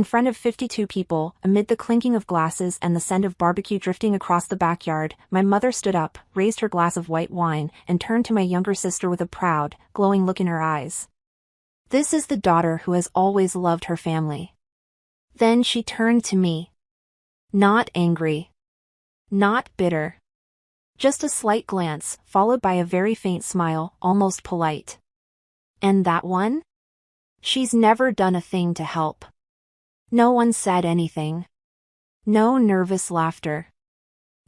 In front of 52 people, amid the clinking of glasses and the scent of barbecue drifting across the backyard, my mother stood up, raised her glass of white wine, and turned to my younger sister with a proud, glowing look in her eyes. This is the daughter who has always loved her family. Then she turned to me. Not angry. Not bitter. Just a slight glance, followed by a very faint smile, almost polite. And that one? She's never done a thing to help. No one said anything. No nervous laughter.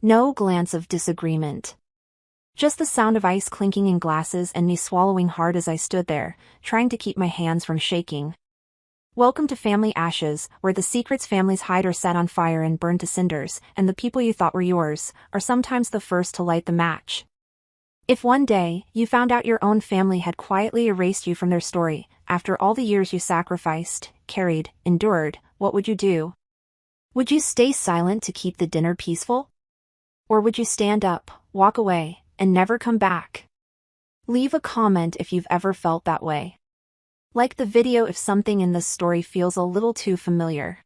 No glance of disagreement. Just the sound of ice clinking in glasses and me swallowing hard as I stood there, trying to keep my hands from shaking. Welcome to family ashes, where the secrets families hide are set on fire and burned to cinders, and the people you thought were yours are sometimes the first to light the match. If one day you found out your own family had quietly erased you from their story, after all the years you sacrificed, carried, endured, what would you do? Would you stay silent to keep the dinner peaceful? Or would you stand up, walk away, and never come back? Leave a comment if you've ever felt that way. Like the video if something in this story feels a little too familiar.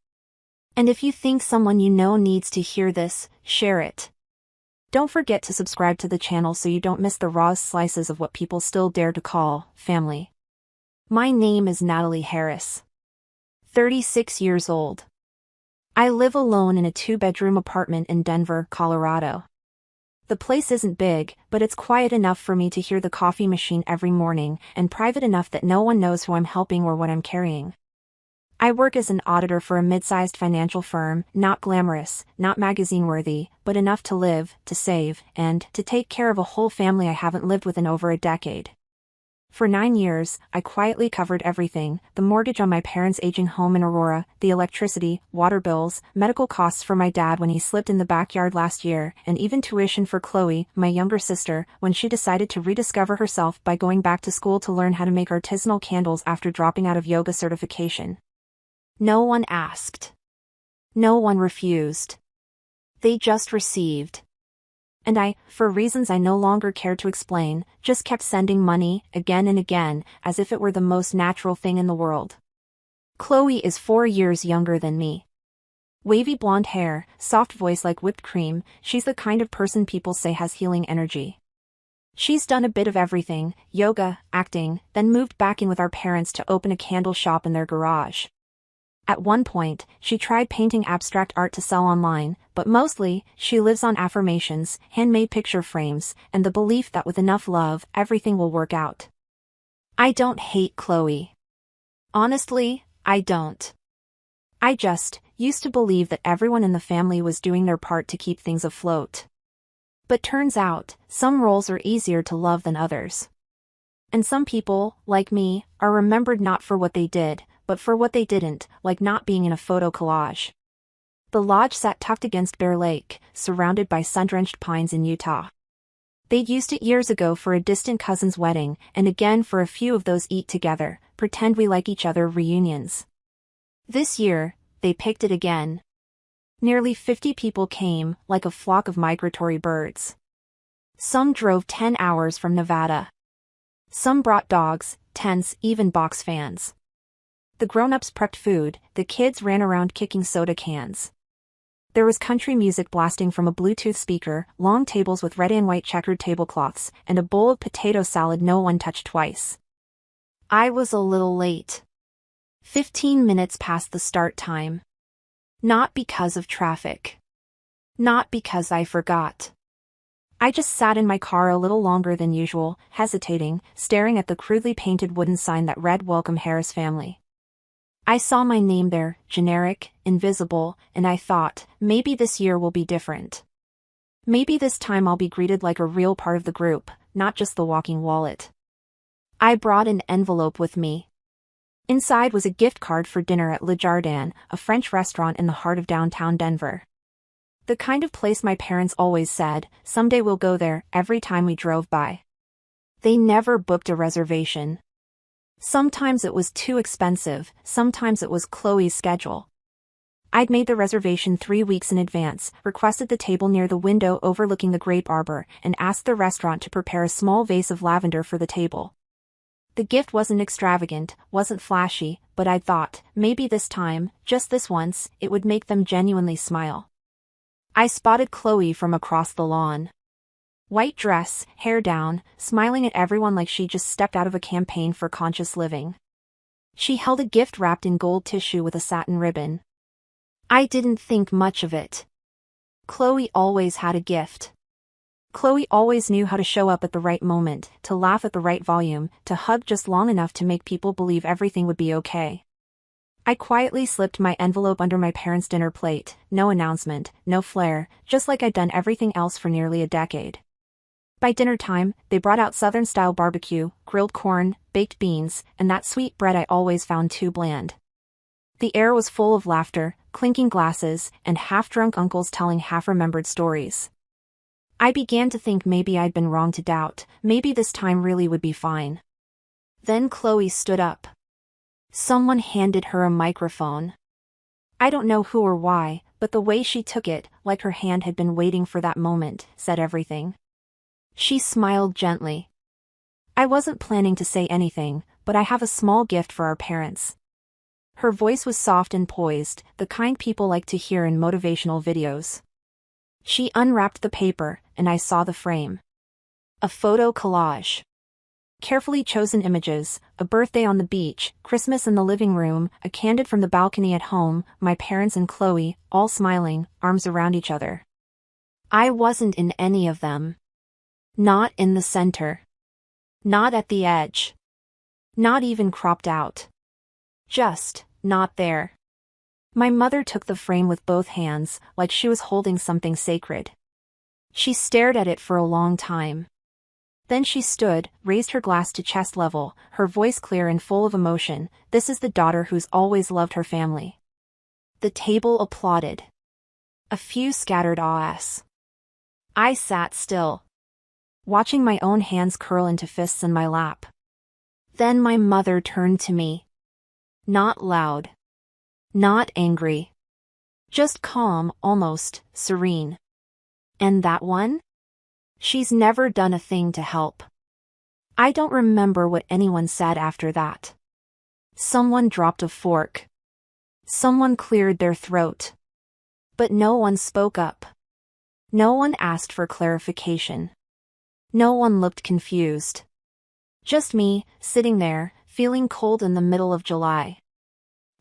And if you think someone you know needs to hear this, share it. Don't forget to subscribe to the channel so you don't miss the rawest slices of what people still dare to call family. My name is Natalie Harris. 36 years old. I live alone in a 2-bedroom apartment in Denver, Colorado. The place isn't big, but it's quiet enough for me to hear the coffee machine every morning, and private enough that no one knows who I'm helping or what I'm carrying. I work as an auditor for a mid-sized financial firm, not glamorous, not magazine-worthy, but enough to live, to save, and to take care of a whole family I haven't lived with in over a decade. For 9 years, I quietly covered everything: the mortgage on my parents' aging home in Aurora, the electricity, water bills, medical costs for my dad when he slipped in the backyard last year, and even tuition for Chloe, my younger sister, when she decided to rediscover herself by going back to school to learn how to make artisanal candles after dropping out of yoga certification. No one asked. No one refused. They just received. And I, for reasons I no longer care to explain, just kept sending money, again and again, as if it were the most natural thing in the world. Chloe is 4 years younger than me. Wavy blonde hair, soft voice like whipped cream, she's the kind of person people say has healing energy. She's done a bit of everything: yoga, acting, then moved back in with our parents to open a candle shop in their garage. At one point, she tried painting abstract art to sell online, but mostly, she lives on affirmations, handmade picture frames, and the belief that with enough love, everything will work out. I don't hate Chloe. Honestly, I don't. I just used to believe that everyone in the family was doing their part to keep things afloat. But turns out, some roles are easier to love than others. And some people, like me, are remembered not for what they did, but for what they didn't, like not being in a photo collage. The lodge sat tucked against Bear Lake, surrounded by sun-drenched pines in Utah. They'd used it years ago for a distant cousin's wedding, and again for a few of those eat together, pretend we like each other reunions. This year, they picked it again. Nearly 50 people came, like a flock of migratory birds. Some drove 10 hours from Nevada. Some brought dogs, tents, even box fans. The grown-ups prepped food, the kids ran around kicking soda cans. There was country music blasting from a Bluetooth speaker, long tables with red and white checkered tablecloths, and a bowl of potato salad no one touched twice. I was a little late. 15 minutes past the start time. Not because of traffic. Not because I forgot. I just sat in my car a little longer than usual, hesitating, staring at the crudely painted wooden sign that read "Welcome Harris Family." I saw my name there, generic, invisible, and I thought, maybe this year will be different. Maybe this time I'll be greeted like a real part of the group, not just the walking wallet. I brought an envelope with me. Inside was a gift card for dinner at Le Jardin, a French restaurant in the heart of downtown Denver. The kind of place my parents always said, someday we'll go there, every time we drove by. They never booked a reservation. Sometimes it was too expensive, sometimes it was Chloe's schedule. I'd made the reservation 3 weeks in advance, requested the table near the window overlooking the grape arbor, and asked the restaurant to prepare a small vase of lavender for the table. The gift wasn't extravagant, wasn't flashy, but I thought, maybe this time, just this once, it would make them genuinely smile. I spotted Chloe from across the lawn. White dress, hair down, smiling at everyone like she just stepped out of a campaign for conscious living. She held a gift wrapped in gold tissue with a satin ribbon. I didn't think much of it. Chloe always had a gift. Chloe always knew how to show up at the right moment, to laugh at the right volume, to hug just long enough to make people believe everything would be okay. I quietly slipped my envelope under my parents' dinner plate, no announcement, no flair, just like I'd done everything else for nearly a decade. By dinner time, they brought out Southern-style barbecue, grilled corn, baked beans, and that sweet bread I always found too bland. The air was full of laughter, clinking glasses, and half-drunk uncles telling half-remembered stories. I began to think maybe I'd been wrong to doubt, maybe this time really would be fine. Then Chloe stood up. Someone handed her a microphone. I don't know who or why, but the way she took it, like her hand had been waiting for that moment, said everything. She smiled gently. I wasn't planning to say anything, but I have a small gift for our parents. Her voice was soft and poised, the kind people like to hear in motivational videos. She unwrapped the paper, and I saw the frame. A photo collage. Carefully chosen images, a birthday on the beach, Christmas in the living room, a candid from the balcony at home, my parents and Chloe, all smiling, arms around each other. I wasn't in any of them. Not in the center. Not at the edge. Not even cropped out. Just, not there. My mother took the frame with both hands, like she was holding something sacred. She stared at it for a long time. Then she stood, raised her glass to chest level, her voice clear and full of emotion. This is the daughter who's always loved her family. The table applauded. A few scattered ahs. I sat still, watching my own hands curl into fists in my lap. Then my mother turned to me. Not loud. Not angry. Just calm, almost serene. And that one? She's never done a thing to help. I don't remember what anyone said after that. Someone dropped a fork. Someone cleared their throat. But no one spoke up. No one asked for clarification. No one looked confused. Just me, sitting there, feeling cold in the middle of July.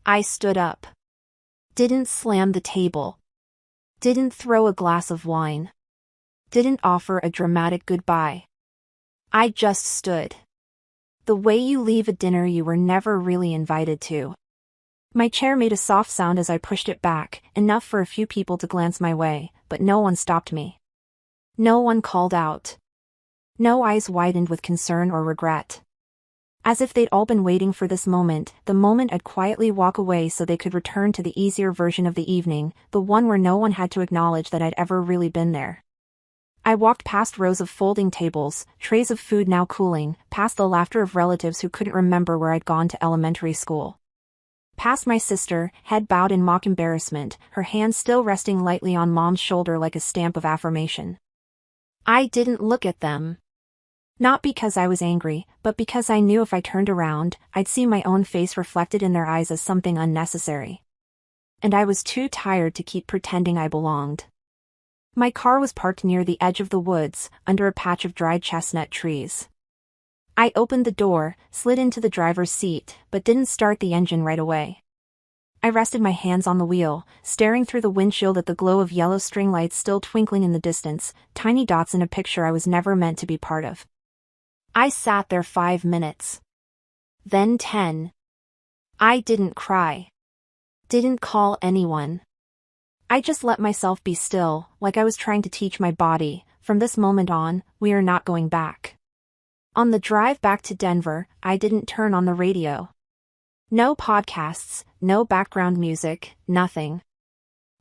I stood up. Didn't slam the table. Didn't throw a glass of wine. Didn't offer a dramatic goodbye. I just stood. The way you leave a dinner you were never really invited to. My chair made a soft sound as I pushed it back, enough for a few people to glance my way, but no one stopped me. No one called out. No eyes widened with concern or regret. As if they'd all been waiting for this moment, the moment I'd quietly walk away so they could return to the easier version of the evening, the one where no one had to acknowledge that I'd ever really been there. I walked past rows of folding tables, trays of food now cooling, past the laughter of relatives who couldn't remember where I'd gone to elementary school. Past my sister, head bowed in mock embarrassment, her hand still resting lightly on Mom's shoulder like a stamp of affirmation. I didn't look at them. Not because I was angry, but because I knew if I turned around, I'd see my own face reflected in their eyes as something unnecessary. And I was too tired to keep pretending I belonged. My car was parked near the edge of the woods, under a patch of dried chestnut trees. I opened the door, slid into the driver's seat, but didn't start the engine right away. I rested my hands on the wheel, staring through the windshield at the glow of yellow string lights still twinkling in the distance, tiny dots in a picture I was never meant to be part of. I sat there 5 minutes. Then 10. I didn't cry. Didn't call anyone. I just let myself be still, like I was trying to teach my body, from this moment on, we are not going back. On the drive back to Denver, I didn't turn on the radio. No podcasts, no background music, nothing.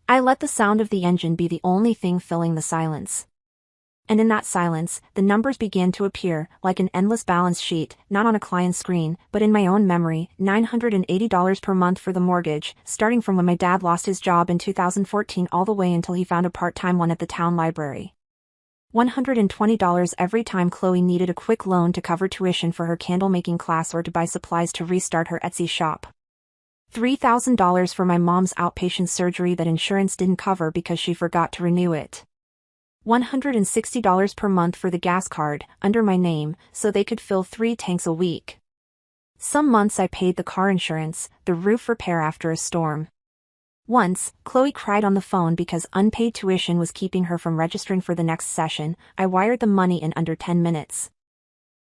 I let the sound of the engine be the only thing filling the silence. And in that silence, the numbers began to appear, like an endless balance sheet, not on a client's screen, but in my own memory, $980 per month for the mortgage, starting from when my dad lost his job in 2014 all the way until he found a part-time one at the town library. $120 every time Chloe needed a quick loan to cover tuition for her candle-making class or to buy supplies to restart her Etsy shop. $3,000 for my mom's outpatient surgery that insurance didn't cover because she forgot to renew it. $160 per month for the gas card, under my name, so they could fill 3 tanks a week. Some months I paid the car insurance, the roof repair after a storm. Once, Chloe cried on the phone because unpaid tuition was keeping her from registering for the next session. I wired the money in under 10 minutes.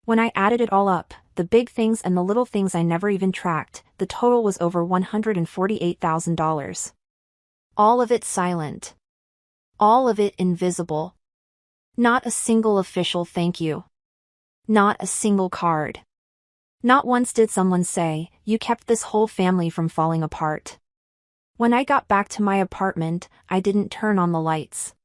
When I added it all up, the big things and the little things I never even tracked, the total was over $148,000. All of it silent. All of it invisible. Not a single official thank you. Not a single card. Not once did someone say, "You kept this whole family from falling apart." When I got back to my apartment, I didn't turn on the lights.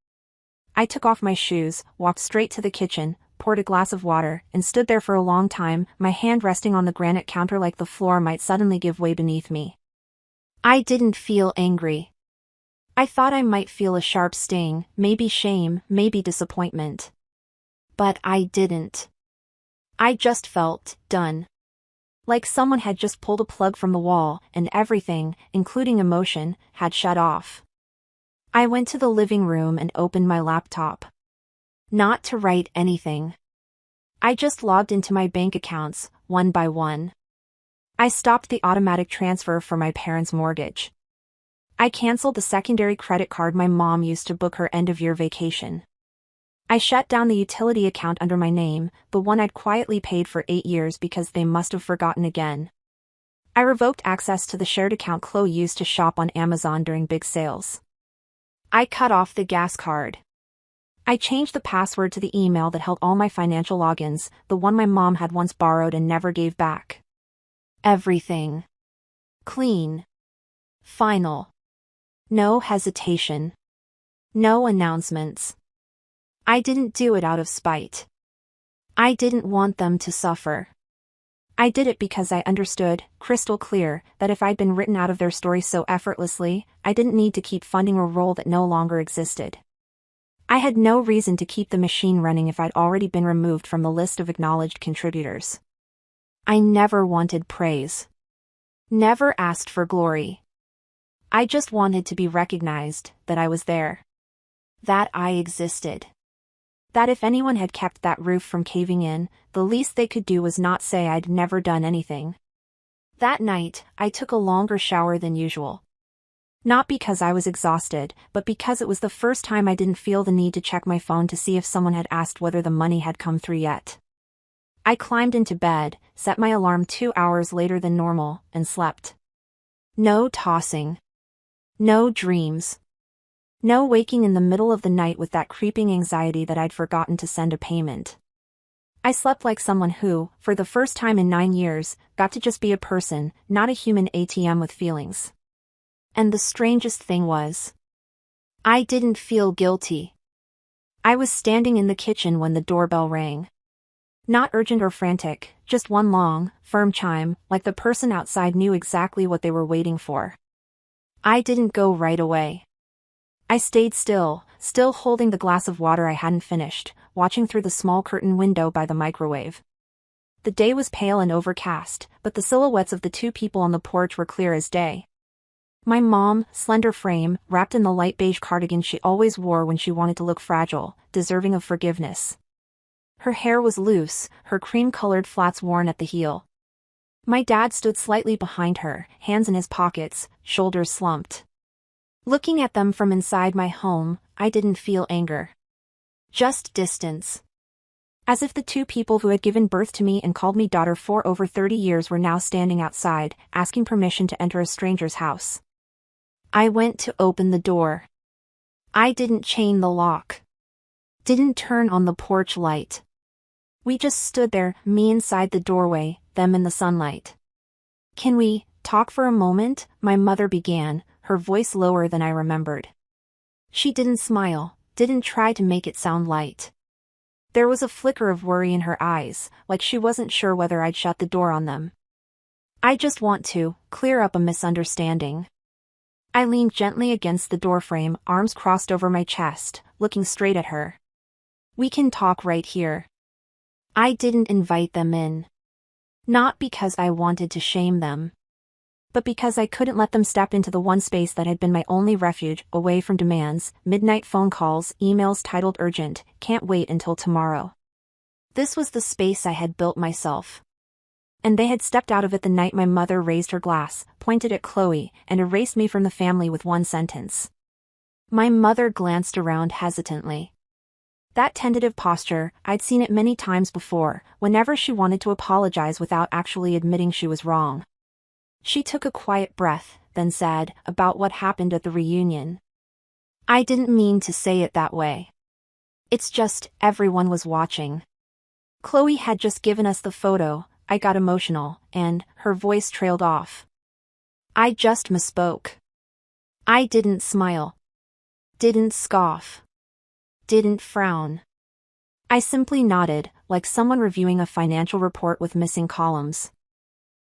I took off my shoes, walked straight to the kitchen, poured a glass of water, and stood there for a long time, my hand resting on the granite counter like the floor might suddenly give way beneath me. I didn't feel angry. I thought I might feel a sharp sting, maybe shame, maybe disappointment. But I didn't. I just felt done. Like someone had just pulled a plug from the wall, and everything, including emotion, had shut off. I went to the living room and opened my laptop. Not to write anything. I just logged into my bank accounts, one by one. I stopped the automatic transfer for my parents' mortgage. I canceled the secondary credit card my mom used to book her end-of-year vacation. I shut down the utility account under my name, the one I'd quietly paid for 8 years because they must have forgotten again. I revoked access to the shared account Chloe used to shop on Amazon during big sales. I cut off the gas card. I changed the password to the email that held all my financial logins, the one my mom had once borrowed and never gave back. Everything. Clean. Final. No hesitation. No announcements. I didn't do it out of spite. I didn't want them to suffer. I did it because I understood, crystal clear, that if I'd been written out of their story so effortlessly, I didn't need to keep funding a role that no longer existed. I had no reason to keep the machine running if I'd already been removed from the list of acknowledged contributors. I never wanted praise. Never asked for glory. I just wanted to be recognized, that I was there. That I existed. That if anyone had kept that roof from caving in, the least they could do was not say I'd never done anything. That night, I took a longer shower than usual. Not because I was exhausted, but because it was the first time I didn't feel the need to check my phone to see if someone had asked whether the money had come through yet. I climbed into bed, set my alarm 2 hours later than normal, and slept. No tossing. No dreams. No waking in the middle of the night with that creeping anxiety that I'd forgotten to send a payment. I slept like someone who, for the first time in 9 years, got to just be a person, not a human ATM with feelings. And the strangest thing was, I didn't feel guilty. I was standing in the kitchen when the doorbell rang. Not urgent or frantic, just one long, firm chime, like the person outside knew exactly what they were waiting for. I didn't go right away. I stayed still holding the glass of water I hadn't finished, watching through the small curtain window by the microwave. The day was pale and overcast, but the silhouettes of the 2 people on the porch were clear as day. My mom, slender frame, wrapped in the light beige cardigan she always wore when she wanted to look fragile, deserving of forgiveness. Her hair was loose, her cream-colored flats worn at the heel. My dad stood slightly behind her, hands in his pockets, shoulders slumped. Looking at them from inside my home, I didn't feel anger. Just distance. As if the 2 people who had given birth to me and called me daughter for over 30 years were now standing outside, asking permission to enter a stranger's house. I went to open the door. I didn't chain the lock. Didn't turn on the porch light. We just stood there, me inside the doorway, them in the sunlight. "Can we talk for a moment?" my mother began, her voice lower than I remembered. She didn't smile, didn't try to make it sound light. There was a flicker of worry in her eyes, like she wasn't sure whether I'd shut the door on them. "I just want to clear up a misunderstanding." I leaned gently against the doorframe, arms crossed over my chest, looking straight at her. We can talk right here. I didn't invite them in. Not because I wanted to shame them, but because I couldn't let them step into the one space that had been my only refuge, away from demands, midnight phone calls, emails titled urgent, can't wait until tomorrow. This was the space I had built myself. And they had stepped out of it the night my mother raised her glass, pointed at Chloe, and erased me from the family with one sentence. My mother glanced around hesitantly. That tentative posture, I'd seen it many times before, whenever she wanted to apologize without actually admitting she was wrong. She took a quiet breath, then said, about what happened at the reunion. I didn't mean to say it that way. It's just, everyone was watching. Chloe had just given us the photo. I got emotional, and her voice trailed off. I just misspoke. I didn't smile. Didn't scoff. Didn't frown. I simply nodded, like someone reviewing a financial report with missing columns.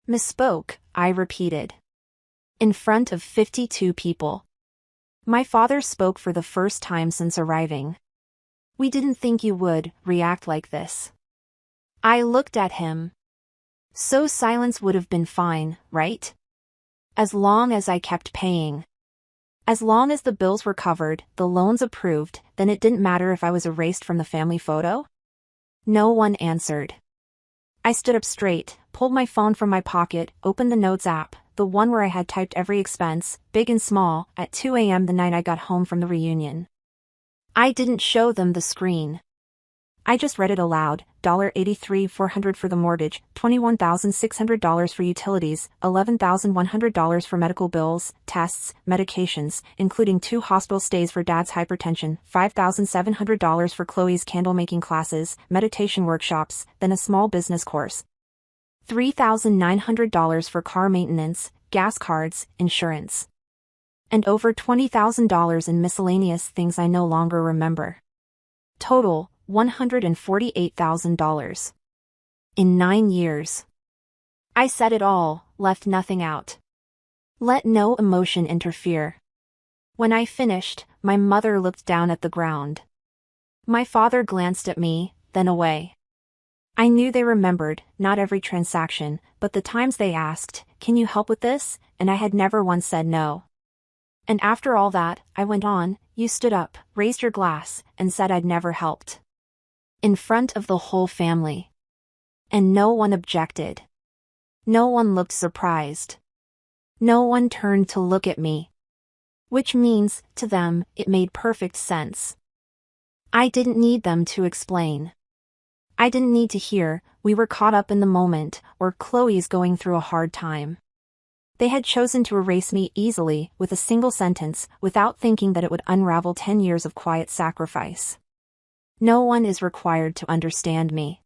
Misspoke, I repeated. In front of 52 people. My father spoke for the first time since arriving. We didn't think you would react like this. I looked at him. So silence would have been fine, right? As long as I kept paying. As long as the bills were covered, the loans approved, then it didn't matter if I was erased from the family photo? No one answered. I stood up straight, pulled my phone from my pocket, opened the Notes app, the one where I had typed every expense, big and small, at 2 a.m. the night I got home from the reunion. I didn't show them the screen. I just read it aloud, $83,400 for the mortgage, $21,600 for utilities, $11,100 for medical bills, tests, medications, including 2 hospital stays for Dad's hypertension, $5,700 for Chloe's candle-making classes, meditation workshops, then a small business course. $3,900 for car maintenance, gas cards, insurance. And over $20,000 in miscellaneous things I no longer remember. Total, $148,000. In 9 years. I said it all, left nothing out. Let no emotion interfere. When I finished, my mother looked down at the ground. My father glanced at me, then away. I knew they remembered, not every transaction, but the times they asked, "Can you help with this?" and I had never once said no. And after all that, I went on, you stood up, raised your glass, and said I'd never helped. In front of the whole family. And no one objected. No one looked surprised. No one turned to look at me. Which means, to them, it made perfect sense. I didn't need them to explain. I didn't need to hear, we were caught up in the moment, or Chloe's going through a hard time. They had chosen to erase me easily, with a single sentence, without thinking that it would unravel 10 years of quiet sacrifice. No one is required to understand me.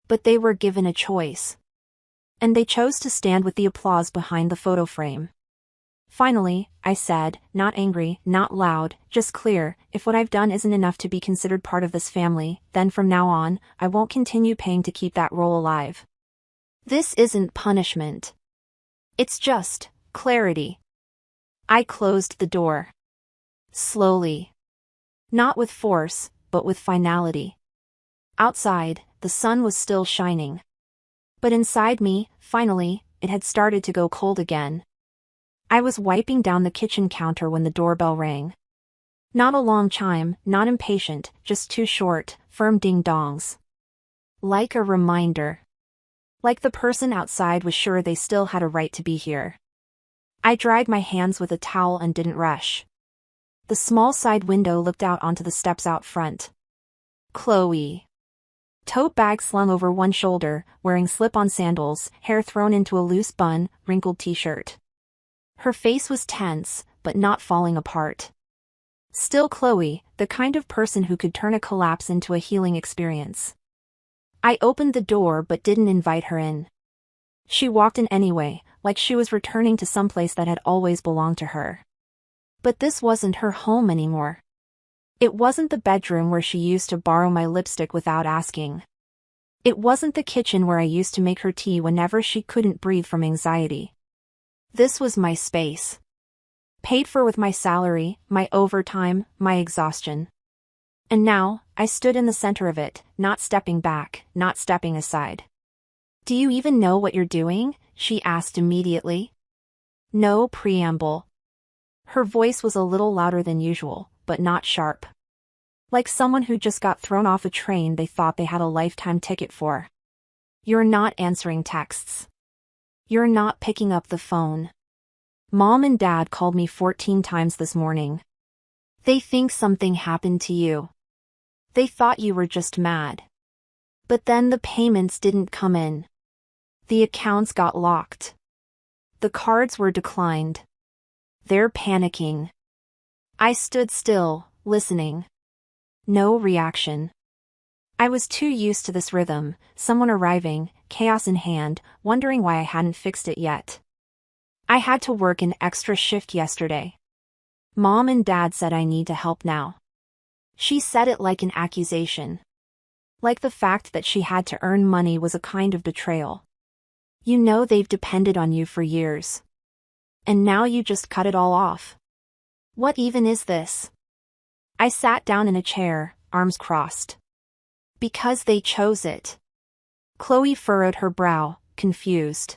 But they were given a choice. And they chose to stand with the applause behind the photo frame. Finally, I said, not angry, not loud, just clear, if what I've done isn't enough to be considered part of this family, then from now on, I won't continue paying to keep that role alive. This isn't punishment. It's just clarity. I closed the door. Slowly. Not with force, but with finality. Outside, the sun was still shining. But inside me, finally, it had started to go cold again. I was wiping down the kitchen counter when the doorbell rang. Not a long chime, not impatient, just 2 short, firm ding-dongs. Like a reminder. Like the person outside was sure they still had a right to be here. I dried my hands with a towel and didn't rush. The small side window looked out onto the steps out front. Chloe. Tote bag slung over one shoulder, wearing slip-on sandals, hair thrown into a loose bun, wrinkled t-shirt. Her face was tense, but not falling apart. Still Chloe, the kind of person who could turn a collapse into a healing experience. I opened the door but didn't invite her in. She walked in anyway, like she was returning to someplace that had always belonged to her. But this wasn't her home anymore. It wasn't the bedroom where she used to borrow my lipstick without asking. It wasn't the kitchen where I used to make her tea whenever she couldn't breathe from anxiety. This was my space. Paid for with my salary, my overtime, my exhaustion. And now, I stood in the center of it, not stepping back, not stepping aside. "Do you even know what you're doing?" she asked immediately. No preamble. Her voice was a little louder than usual, but not sharp. Like someone who just got thrown off a train they thought they had a lifetime ticket for. "You're not answering texts. You're not picking up the phone. Mom and Dad called me 14 times this morning. They think something happened to you. They thought you were just mad. But then the payments didn't come in. The accounts got locked. The cards were declined. They're panicking." I stood still, listening. No reaction. I was too used to this rhythm, someone arriving, chaos in hand, wondering why I hadn't fixed it yet. I had to work an extra shift yesterday. Mom and Dad said I need to help now. She said it like an accusation. Like the fact that she had to earn money was a kind of betrayal. "You know they've depended on you for years. And now you just cut it all off. What even is this?" I sat down in a chair, arms crossed. "Because they chose it." Chloe furrowed her brow, confused.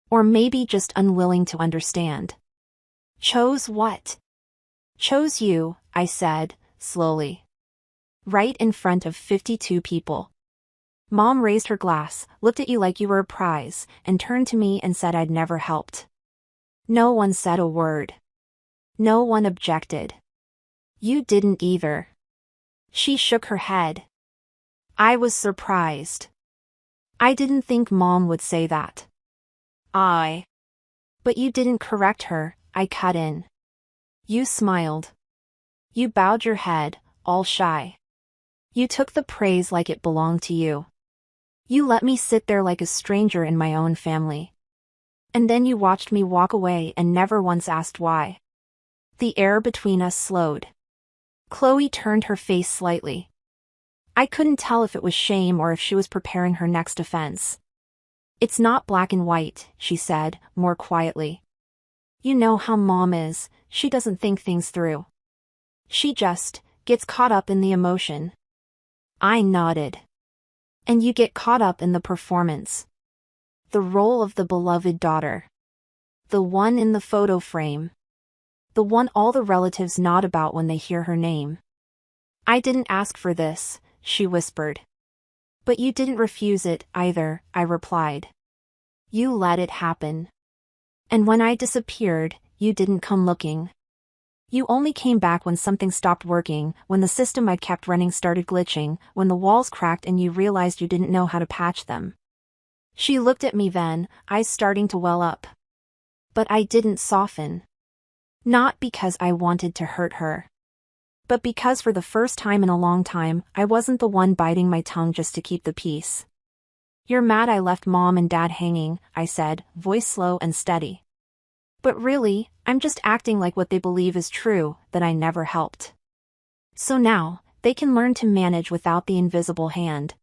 Or maybe just unwilling to understand. "Chose what?" "Chose you," I said, slowly. Right in front of 52 people. Mom raised her glass, looked at you like you were a prize, and turned to me and said I'd never helped. No one said a word. No one objected. "You didn't either." She shook her head. I was surprised. I didn't think Mom would say that. But you didn't correct her, I cut in. You smiled. You bowed your head, all shy. You took the praise like it belonged to you. You let me sit there like a stranger in my own family. And then you watched me walk away and never once asked why. The air between us slowed. Chloe turned her face slightly. I couldn't tell if it was shame or if she was preparing her next offense. "It's not black and white," she said, more quietly. "You know how Mom is, she doesn't think things through. She just gets caught up in the emotion." I nodded. "And you get caught up in the performance. The role of the beloved daughter. The one in the photo frame. The one all the relatives nod about when they hear her name." "I didn't ask for this," she whispered. "But you didn't refuse it, either," I replied. "You let it happen. And when I disappeared, you didn't come looking. You only came back when something stopped working, when the system I'd kept running started glitching, when the walls cracked and you realized you didn't know how to patch them." She looked at me then, eyes starting to well up. But I didn't soften. Not because I wanted to hurt her. But because for the first time in a long time, I wasn't the one biting my tongue just to keep the peace. "You're mad I left Mom and Dad hanging," I said, voice slow and steady. "But really, I'm just acting like what they believe is true, that I never helped. So now, they can learn to manage without the invisible hand.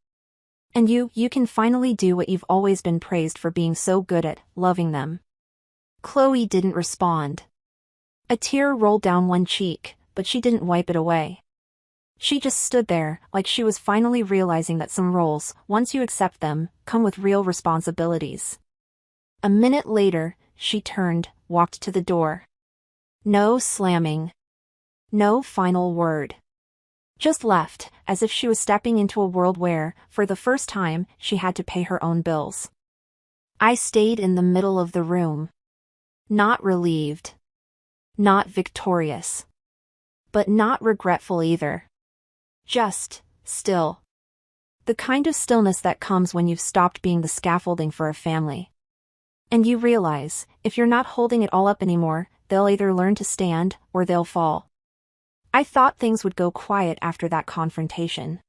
And you can finally do what you've always been praised for, being so good at, loving them." Chloe didn't respond. A tear rolled down one cheek, but she didn't wipe it away. She just stood there, like she was finally realizing that some roles, once you accept them, come with real responsibilities. A minute later, she turned, walked to the door. No slamming. No final word. Just left, as if she was stepping into a world where, for the first time, she had to pay her own bills. I stayed in the middle of the room. Not relieved. Not victorious. But not regretful either. Just still. The kind of stillness that comes when you've stopped being the scaffolding for a family. And you realize, if you're not holding it all up anymore, they'll either learn to stand, or they'll fall. I thought things would go quiet after that confrontation.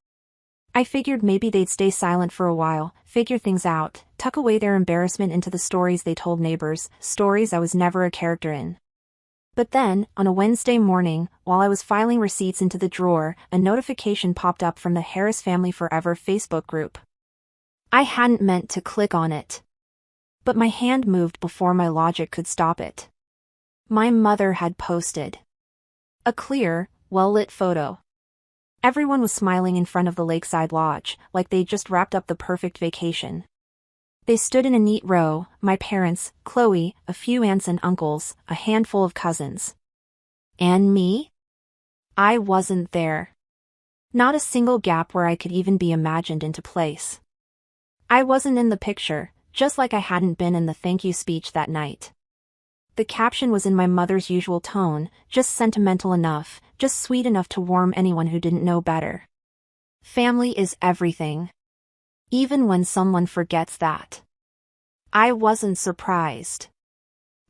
I figured maybe they'd stay silent for a while, figure things out, tuck away their embarrassment into the stories they told neighbors, stories I was never a character in. But then, on a Wednesday morning, while I was filing receipts into the drawer, a notification popped up from the Harris Family Forever Facebook group. I hadn't meant to click on it. But my hand moved before my logic could stop it. My mother had posted a clear, well-lit photo. Everyone was smiling in front of the lakeside lodge, like they'd just wrapped up the perfect vacation. They stood in a neat row, my parents, Chloe, a few aunts and uncles, a handful of cousins. And me? I wasn't there. Not a single gap where I could even be imagined into place. I wasn't in the picture, just like I hadn't been in the thank you speech that night. The caption was in my mother's usual tone, just sentimental enough, just sweet enough to warm anyone who didn't know better. Family is everything. Even when someone forgets that. I wasn't surprised.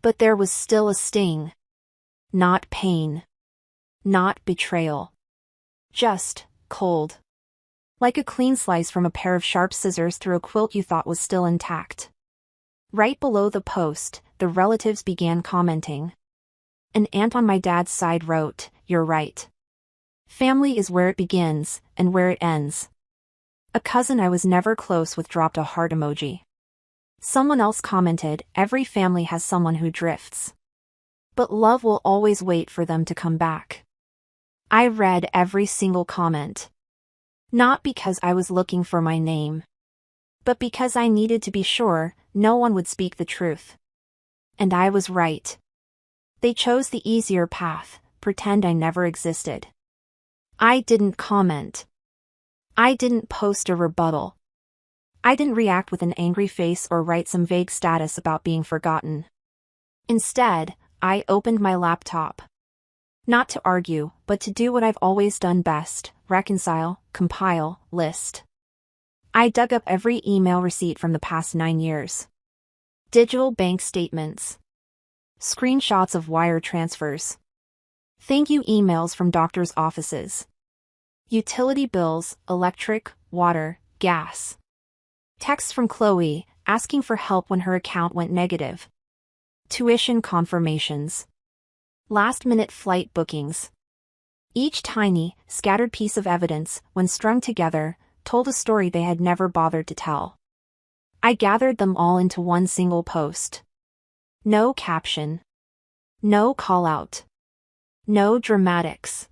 But there was still a sting. Not pain. Not betrayal. Just cold. Like a clean slice from a pair of sharp scissors through a quilt you thought was still intact. Right below the post, the relatives began commenting. An aunt on my dad's side wrote, "You're right. Family is where it begins, and where it ends." A cousin I was never close with dropped a heart emoji. Someone else commented, "Every family has someone who drifts. But love will always wait for them to come back." I read every single comment. Not because I was looking for my name. But because I needed to be sure no one would speak the truth. And I was right. They chose the easier path, pretend I never existed. I didn't comment. I didn't post a rebuttal. I didn't react with an angry face or write some vague status about being forgotten. Instead, I opened my laptop. Not to argue, but to do what I've always done best, reconcile, compile, list. I dug up every email receipt from the past 9 years. Digital bank statements. Screenshots of wire transfers. Thank you emails from doctors' offices. Utility bills, electric, water, gas. Texts from Chloe, asking for help when her account went negative. Tuition confirmations. Last-minute flight bookings. Each tiny, scattered piece of evidence, when strung together, told a story they had never bothered to tell. I gathered them all into one single post. No caption. No call-out. No dramatics.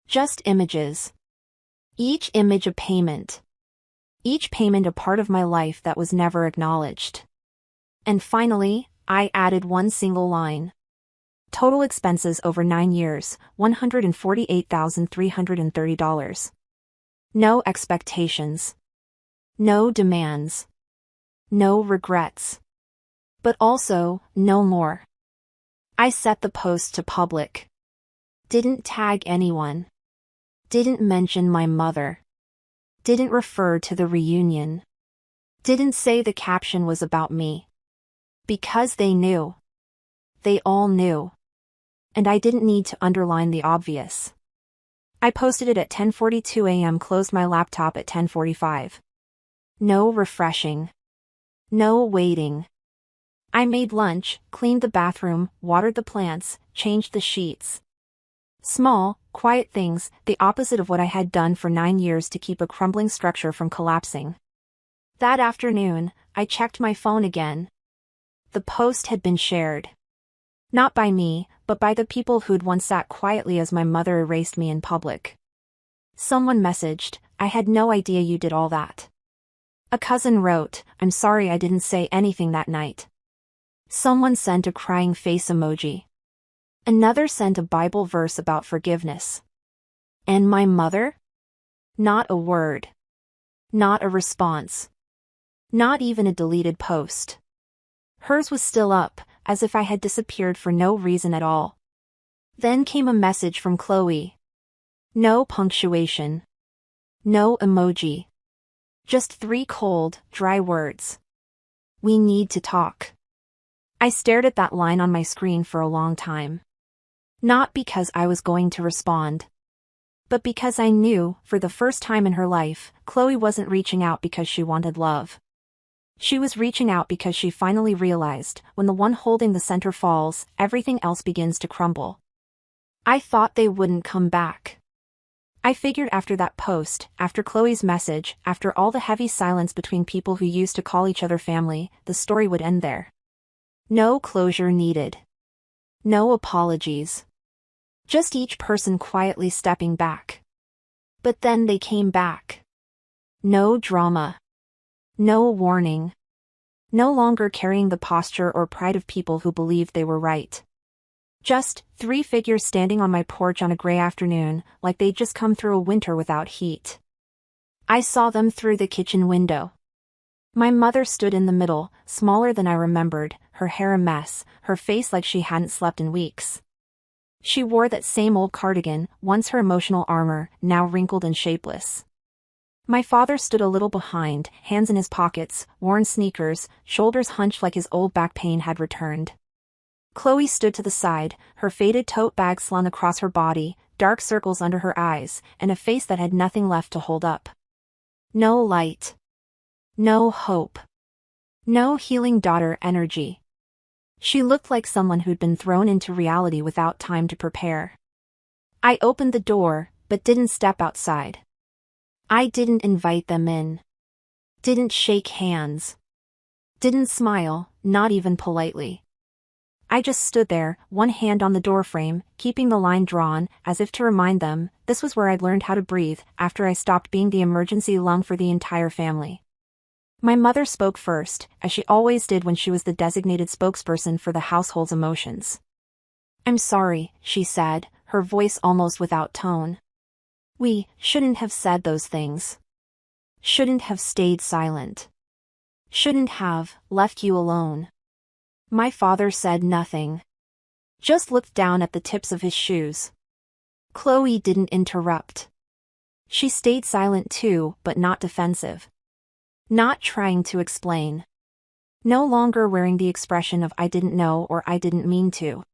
Just images. Each image a payment. Each payment a part of my life that was never acknowledged. And finally, I added one single line. Total expenses over 9 years, $148,330. No expectations. No demands. No regrets. But also, no more. I set the post to public. Didn't tag anyone. Didn't mention my mother. Didn't refer to the reunion. Didn't say the caption was about me. Because they knew. They all knew. And I didn't need to underline the obvious. I posted it at 10:42 a.m. Closed my laptop at 10:45. No refreshing. No waiting. I made lunch, cleaned the bathroom, watered the plants, changed the sheets. Small, quiet things, the opposite of what I had done for 9 years to keep a crumbling structure from collapsing. That afternoon, I checked my phone again. The post had been shared. Not by me, but by the people who'd once sat quietly as my mother erased me in public. Someone messaged, "I had no idea you did all that." A cousin wrote, "I'm sorry I didn't say anything that night." Someone sent a crying face emoji. Another sent a Bible verse about forgiveness. And my mother? Not a word. Not a response. Not even a deleted post. Hers was still up, as if I had disappeared for no reason at all. Then came a message from Chloe. No punctuation. No emoji. Just 3 cold, dry words. "We need to talk." I stared at that line on my screen for a long time. Not because I was going to respond. But because I knew, for the first time in her life, Chloe wasn't reaching out because she wanted love. She was reaching out because she finally realized, when the one holding the center falls, everything else begins to crumble. I thought they wouldn't come back. I figured after that post, after Chloe's message, after all the heavy silence between people who used to call each other family, the story would end there. No closure needed. No apologies. Just each person quietly stepping back. But then they came back. No drama. No warning. No longer carrying the posture or pride of people who believed they were right. Just 3 figures standing on my porch on a gray afternoon, like they'd just come through a winter without heat. I saw them through the kitchen window. My mother stood in the middle, smaller than I remembered, her hair a mess, her face like she hadn't slept in weeks. She wore that same old cardigan, once her emotional armor, now wrinkled and shapeless. My father stood a little behind, hands in his pockets, worn sneakers, shoulders hunched like his old back pain had returned. Chloe stood to the side, her faded tote bag slung across her body, dark circles under her eyes, and a face that had nothing left to hold up. No light. No hope. No healing daughter energy. She looked like someone who'd been thrown into reality without time to prepare. I opened the door, but didn't step outside. I didn't invite them in. Didn't shake hands. Didn't smile, not even politely. I just stood there, one hand on the doorframe, keeping the line drawn, as if to remind them, this was where I'd learned how to breathe, after I stopped being the emergency lung for the entire family. My mother spoke first, as she always did when she was the designated spokesperson for the household's emotions. "I'm sorry," she said, her voice almost without tone. "We shouldn't have said those things. Shouldn't have stayed silent. Shouldn't have left you alone." My father said nothing. Just looked down at the tips of his shoes. Chloe didn't interrupt. She stayed silent too, but not defensive. Not trying to explain. No longer wearing the expression of "I didn't know" or "I didn't mean to."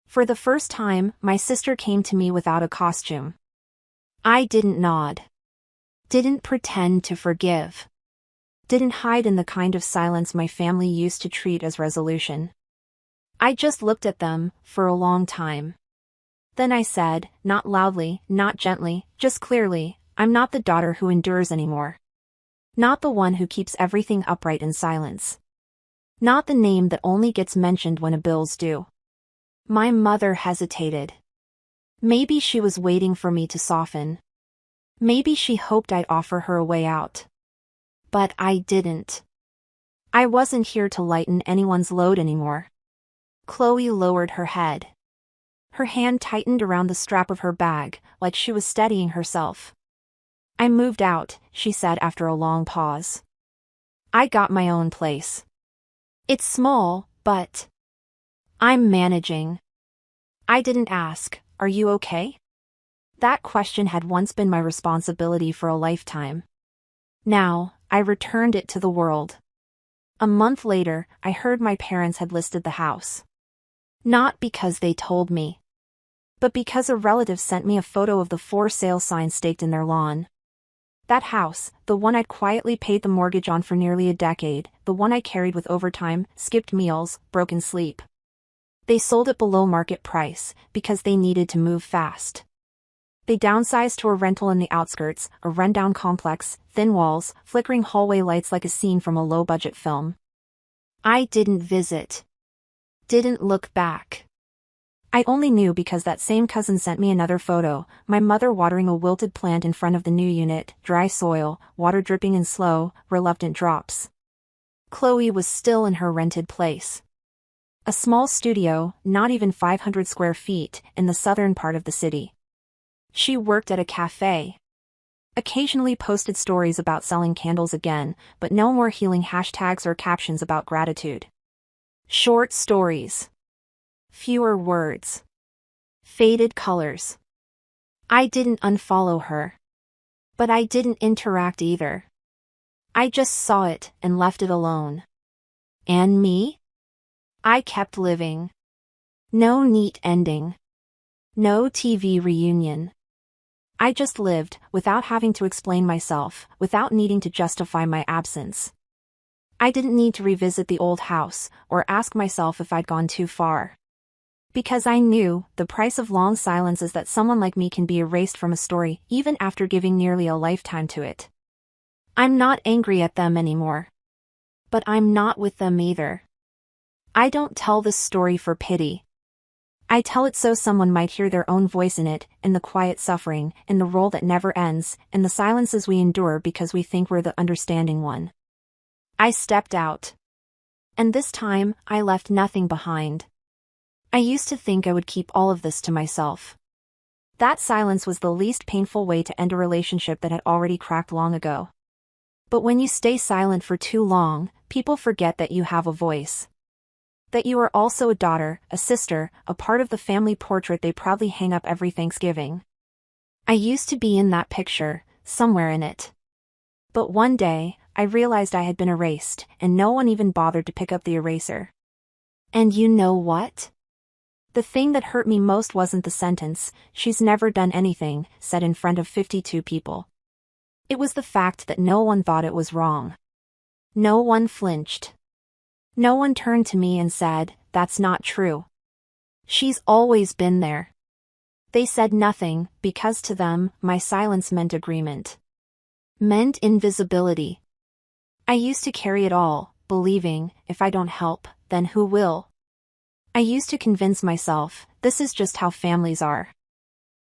For the first time, my sister came to me without a costume. I didn't nod. Didn't pretend to forgive. Didn't hide in the kind of silence my family used to treat as resolution. I just looked at them, for a long time. Then I said, not loudly, not gently, just clearly, "I'm not the daughter who endures anymore. Not the one who keeps everything upright in silence. Not the name that only gets mentioned when a bill's due." My mother hesitated. Maybe she was waiting for me to soften. Maybe she hoped I'd offer her a way out. But I didn't. I wasn't here to lighten anyone's load anymore. Chloe lowered her head. Her hand tightened around the strap of her bag, like she was steadying herself. "I moved out," she said after a long pause. "I got my own place. It's small, but I'm managing." I didn't ask, "Are you okay?" That question had once been my responsibility for a lifetime. Now, I returned it to the world. A month later, I heard my parents had listed the house. Not because they told me, but because a relative sent me a photo of the for sale sign staked in their lawn. That house, the one I'd quietly paid the mortgage on for nearly a decade, the one I carried with overtime, skipped meals, broken sleep. They sold it below market price, because they needed to move fast. They downsized to a rental in the outskirts, a rundown complex, thin walls, flickering hallway lights like a scene from a low-budget film. I didn't visit. Didn't look back. I only knew because that same cousin sent me another photo, my mother watering a wilted plant in front of the new unit, dry soil, water dripping in slow, reluctant drops. Chloe was still in her rented place. A small studio, not even 500 square feet, in the southern part of the city. She worked at a cafe. Occasionally posted stories about selling candles again, but no more healing hashtags or captions about gratitude. Short stories. Fewer words. Faded colors. I didn't unfollow her. But I didn't interact either. I just saw it and left it alone. And me? I kept living. No neat ending. No TV reunion. I just lived, without having to explain myself, without needing to justify my absence. I didn't need to revisit the old house, or ask myself if I'd gone too far. Because I knew, the price of long silence is that someone like me can be erased from a story, even after giving nearly a lifetime to it. I'm not angry at them anymore. But I'm not with them either. I don't tell this story for pity. I tell it so someone might hear their own voice in it, in the quiet suffering, in the role that never ends, in the silences we endure because we think we're the understanding one. I stepped out. And this time, I left nothing behind. I used to think I would keep all of this to myself. That silence was the least painful way to end a relationship that had already cracked long ago. But when you stay silent for too long, people forget that you have a voice. That you are also a daughter, a sister, a part of the family portrait they proudly hang up every Thanksgiving. I used to be in that picture, somewhere in it. But one day, I realized I had been erased, and no one even bothered to pick up the eraser. And you know what? The thing that hurt me most wasn't the sentence, "She's never done anything," said in front of 52 people. It was the fact that no one thought it was wrong. No one flinched. No one turned to me and said, "That's not true. She's always been there." They said nothing, because to them, my silence meant agreement. Meant invisibility. I used to carry it all, believing, if I don't help, then who will? I used to convince myself, this is just how families are.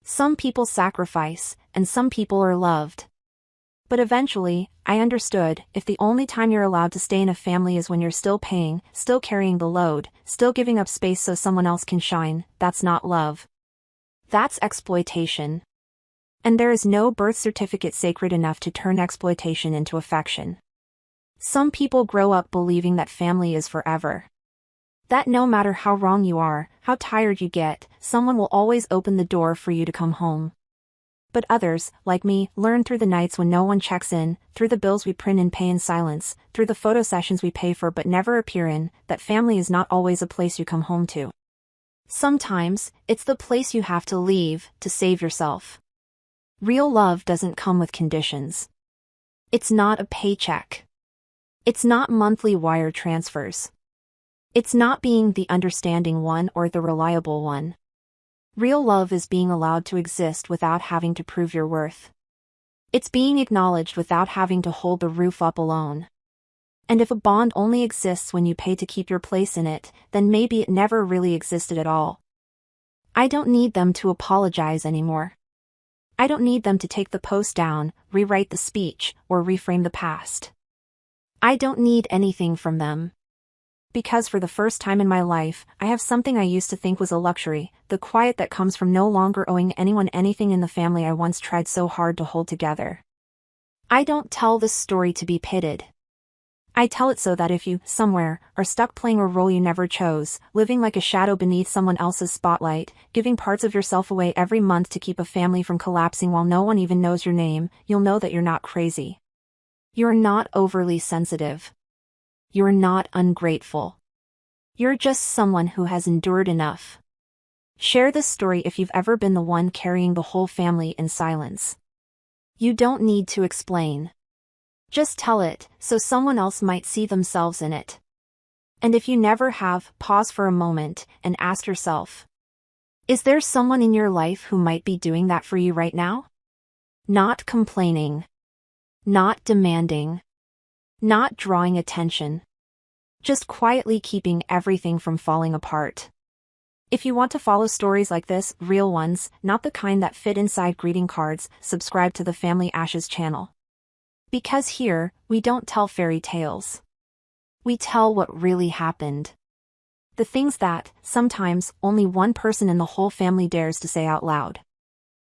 Some people sacrifice, and some people are loved. But eventually, I understood, if the only time you're allowed to stay in a family is when you're still paying, still carrying the load, still giving up space so someone else can shine, that's not love. That's exploitation. And there is no birth certificate sacred enough to turn exploitation into affection. Some people grow up believing that family is forever. That no matter how wrong you are, how tired you get, someone will always open the door for you to come home. But others, like me, learn through the nights when no one checks in, through the bills we print and pay in silence, through the photo sessions we pay for but never appear in, that family is not always a place you come home to. Sometimes, it's the place you have to leave, to save yourself. Real love doesn't come with conditions. It's not a paycheck. It's not monthly wire transfers. It's not being the understanding one or the reliable one. Real love is being allowed to exist without having to prove your worth. It's being acknowledged without having to hold the roof up alone. And if a bond only exists when you pay to keep your place in it, then maybe it never really existed at all. I don't need them to apologize anymore. I don't need them to take the post down, rewrite the speech, or reframe the past. I don't need anything from them. Because for the first time in my life, I have something I used to think was a luxury, the quiet that comes from no longer owing anyone anything in the family I once tried so hard to hold together. I don't tell this story to be pitied. I tell it so that if you, somewhere, are stuck playing a role you never chose, living like a shadow beneath someone else's spotlight, giving parts of yourself away every month to keep a family from collapsing while no one even knows your name, you'll know that you're not crazy. You're not overly sensitive. You're not ungrateful. You're just someone who has endured enough. Share this story if you've ever been the one carrying the whole family in silence. You don't need to explain. Just tell it, so someone else might see themselves in it. And if you never have, pause for a moment and ask yourself, is there someone in your life who might be doing that for you right now? Not complaining. Not demanding. Not drawing attention. Just quietly keeping everything from falling apart. If you want to follow stories like this, real ones, not the kind that fit inside greeting cards, subscribe to the Family Ashes channel. Because here, we don't tell fairy tales. We tell what really happened. The things that, sometimes, only one person in the whole family dares to say out loud.